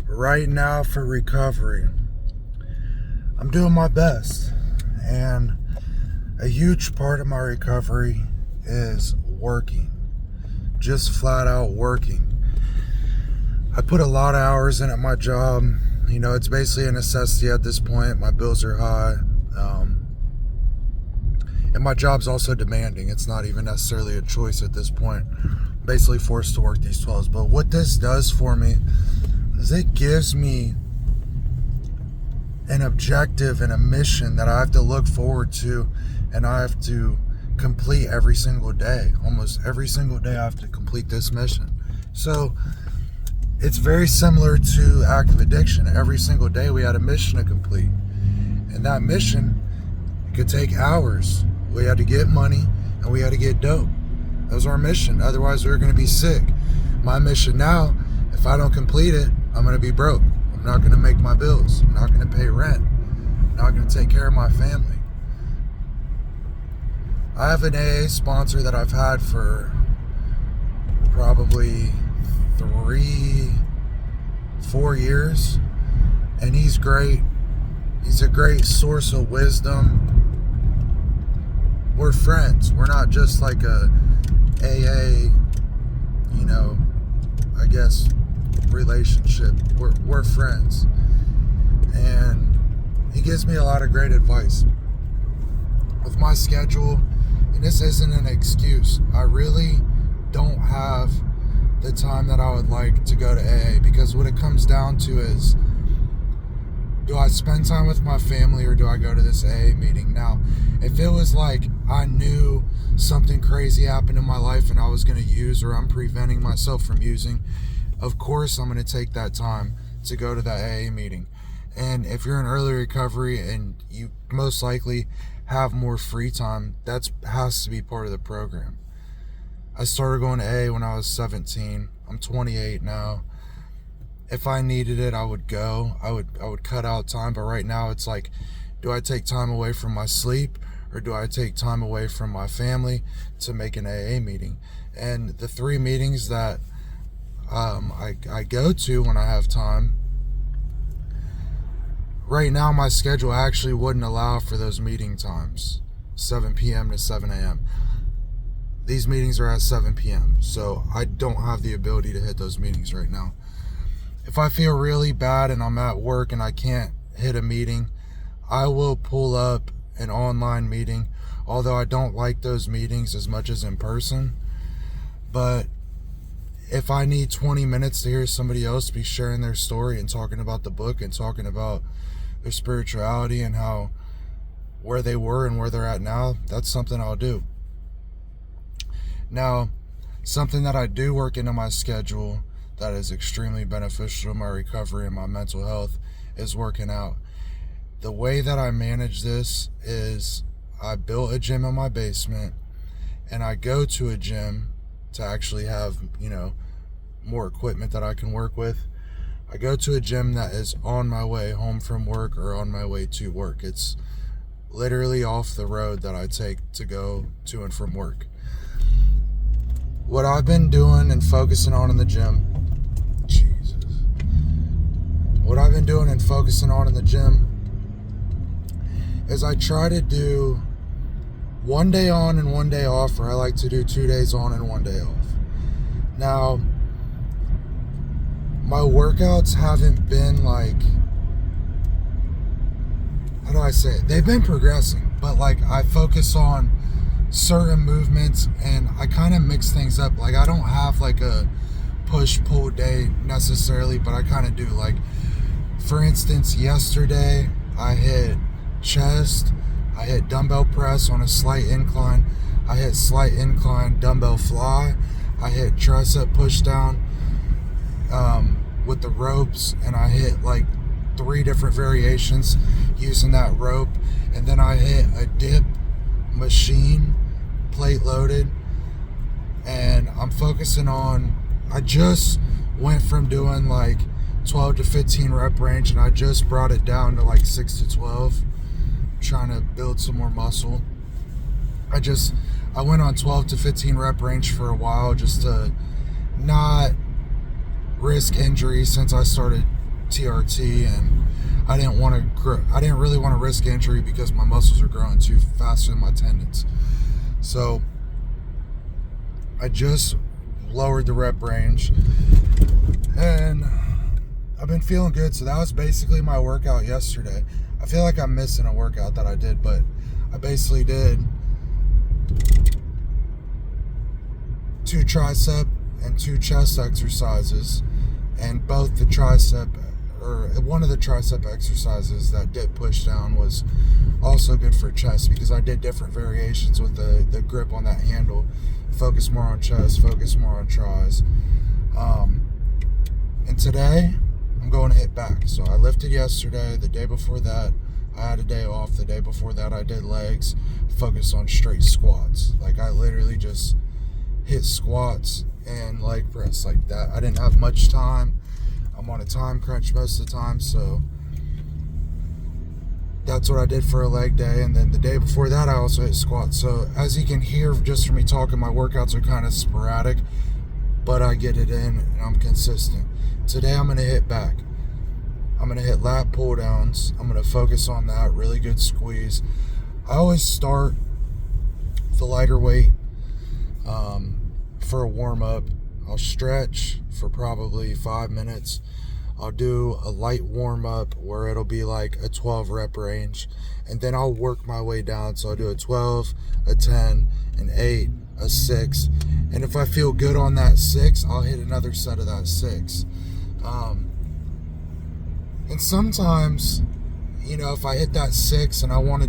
right now for recovery, I'm doing my best. And a huge part of my recovery is working. Just flat out working. I put a lot of hours in at my job. You know, it's basically a necessity at this point. My bills are high. And my job's also demanding. It's not even necessarily a choice at this point. I'm basically forced to work these 12s. But what this does for me is it gives me an objective and a mission that I have to look forward to, and I have to complete every single day. Almost every single day I have to complete this mission. So it's very similar to active addiction. Every single day we had a mission to complete. And that mission could take hours. We had to get money and we had to get dope. That was our mission. Otherwise we were going to be sick. My mission now, if I don't complete it, I'm going to be broke. I'm not going to make my bills. I'm not going to pay rent. I'm not going to take care of my family. I have an AA sponsor that I've had for probably 4 years, and he's great. He's a great source of wisdom. We're friends. We're not just like a AA, I guess, relationship. We're friends. And he gives me a lot of great advice. With my schedule, and this isn't an excuse, I really don't have the time that I would like to go to AA, because what it comes down to is, do I spend time with my family or do I go to this AA meeting? Now, if it was like I knew something crazy happened in my life and I was going to use, or I'm preventing myself from using, of course I'm going to take that time to go to that AA meeting. And if you're in early recovery and you most likely have more free time, that has to be part of the program. I started going to AA when I was 17. I'm 28 now. If I needed it, I would go. I would cut out time, but right now it's like, do I take time away from my sleep, or do I take time away from my family to make an AA meeting? And the 3 meetings that I go to when I have time, right now my schedule actually wouldn't allow for those meeting times, 7 p.m. to 7 a.m. These meetings are at 7 p.m., so I don't have the ability to hit those meetings right now. If I feel really bad and I'm at work and I can't hit a meeting, I will pull up an online meeting, although I don't like those meetings as much as in person. But if I need 20 minutes to hear somebody else be sharing their story and talking about the book and talking about their spirituality and how where they were and where they're at now, that's something I'll do. Now, something that I do work into my schedule that is extremely beneficial to my recovery and my mental health is working out. The way that I manage this is I built a gym in my basement, and I go to a gym to actually have, more equipment that I can work with. I go to a gym that is on my way home from work or on my way to work. It's literally off the road that I take to go to and from work. What I've been doing and focusing on in the gym, is I try to do 1 day on and 1 day off, or I like to do 2 days on and 1 day off. Now, my workouts haven't been like, how do I say it? They've been progressing, but like I focus on certain movements and I kind of mix things up. Like I don't have like a push-pull day necessarily, but I kind of do. Like, for instance, yesterday I hit chest, I hit dumbbell press on a slight incline, I hit slight incline dumbbell fly, I hit tricep push down with the ropes, and I hit like 3 different variations using that rope, and then I hit a dip machine plate loaded. And I'm focusing on, I just went from doing like 12 to 15 rep range, and I just brought it down to like 6 to 12, trying to build some more muscle. I went on 12 to 15 rep range for a while just to not risk injury, since I started TRT, and I didn't really want to risk injury because my muscles are growing too faster than my tendons. So I just lowered the rep range, and I've been feeling good. So that was basically my workout yesterday. I feel like I'm missing a workout that I did, but I basically did 2 tricep and 2 chest exercises, and both the one of the tricep exercises that did push down was also good for chest, because I did different variations with the grip on that handle. Focus more on chest, focus more on tris. And today I'm going to hit back. So I lifted yesterday. The day before that I had a day off. The day before that I did legs, focus on straight squats. Like, I literally just hit squats and leg press like that. I didn't have much time. I'm on a time crunch most of the time, so that's what I did for a leg day. And then the day before that I also hit squats. So as you can hear just from me talking, my workouts are kind of sporadic, but I get it in and I'm consistent. Today I'm going to hit back. I'm going to hit lat pull downs. I'm going to focus on that. Really good squeeze. I always start the lighter weight for a warm up. I'll stretch for probably 5 minutes. I'll do a light warm up where it'll be like a 12 rep range, and then I'll work my way down. So I'll do a 12, a 10, an 8, a 6, and if I feel good on that 6, I'll hit another set of that 6. And sometimes, if I hit that 6 and I want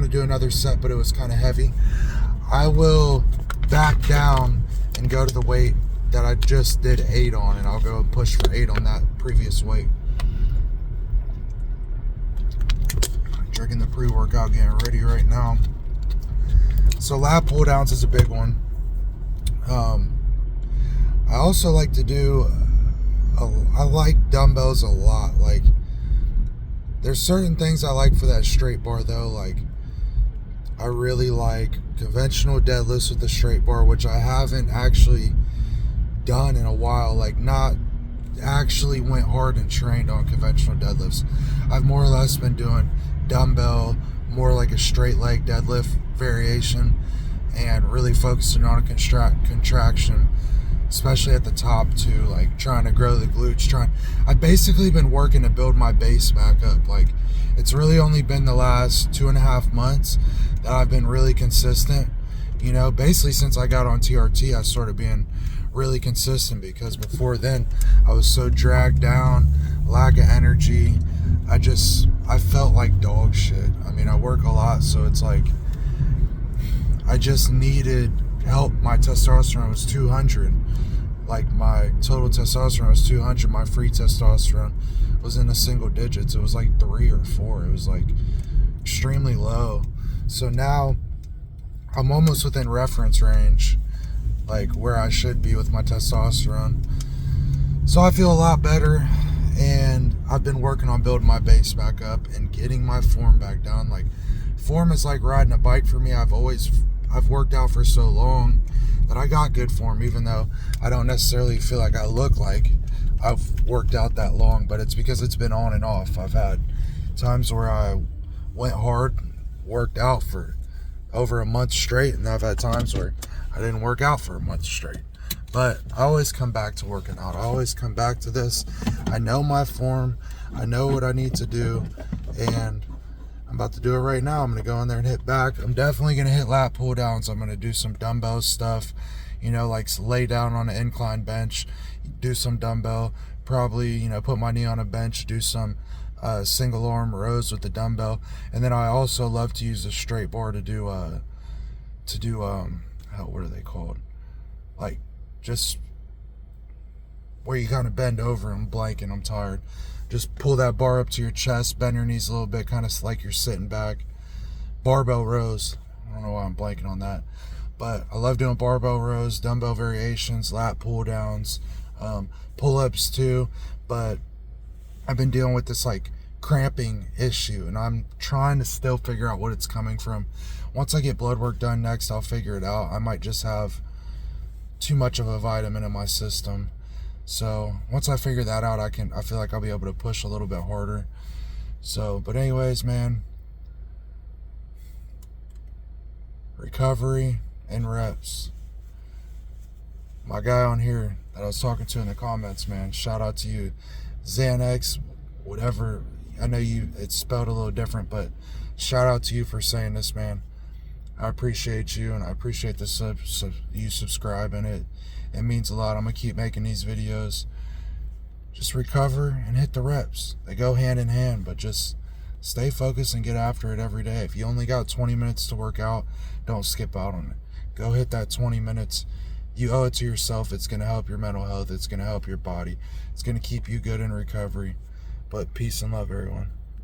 to do another set, but it was kind of heavy, I will back down and go to the weight that I just did 8 on, and I'll go and push for 8 on that previous weight. I'm drinking the pre-workout, getting ready right now. So lat pull downs is a big one. I also like to do I like dumbbells a lot. Like, there's certain things I like for that straight bar though. Like, I really like conventional deadlifts with the straight bar, which I haven't actually done in a while. Like, not actually went hard and trained on conventional deadlifts. I've more or less been doing dumbbell, more like a straight leg deadlift variation, and really focusing on a contraction, especially at the top too, like trying to grow the glutes. I've basically been working to build my base back up. Like, it's really only been the last 2.5 months that I've been really consistent. Basically since I got on TRT, I started being really consistent, because before then I was so dragged down, lack of energy. I felt like dog shit. I mean, I work a lot, so it's like I just needed help. My testosterone was 200. Like, my total testosterone was 200. My free testosterone was in the single digits. It was like 3 or 4. It was like extremely low. So now I'm almost within reference range, like where I should be with my testosterone. So I feel a lot better, and I've been working on building my base back up and getting my form back down. Like, form is like riding a bike for me. I've worked out for so long that I got good form, even though I don't necessarily feel like I look like I've worked out that long, but it's because it's been on and off. I've had times where I went hard, worked out for over a month straight, and I've had times where I didn't work out for a month straight. But I always come back to working out. I always come back to this. I know my form. I know what I need to do, and I'm about to do it right now. I'm going to go in there and hit back. I'm definitely going to hit lat pull downs. I'm going to do some dumbbell stuff, like lay down on an incline bench, do some dumbbell, probably, put my knee on a bench, do some single arm rows with the dumbbell. And then I also love to use a straight bar to do what are they called? Like, just where you kind of bend over. and blank and I'm tired. Just pull that bar up to your chest, bend your knees a little bit, kind of like you're sitting back. Barbell rows. I don't know why I'm blanking on that. But I love doing barbell rows, dumbbell variations, lat pull downs, pull-ups too. But I've been dealing with this like cramping issue, and I'm trying to still figure out what it's coming from. Once I get blood work done next, I'll figure it out. I might just have too much of a vitamin in my system. So once I figure that out, I feel like I'll be able to push a little bit harder. So, but anyways, man, recovery and reps. My guy on here that I was talking to in the comments, man, shout out to you. Xanax, whatever. I know it's spelled a little different, but shout out to you for saying this, man. I appreciate you, and I appreciate you subscribing. It means a lot. I'm going to keep making these videos. Just recover and hit the reps. They go hand in hand, but just stay focused and get after it every day. If you only got 20 minutes to work out, don't skip out on it. Go hit that 20 minutes. You owe it to yourself. It's going to help your mental health. It's going to help your body. It's going to keep you good in recovery. But peace and love, everyone.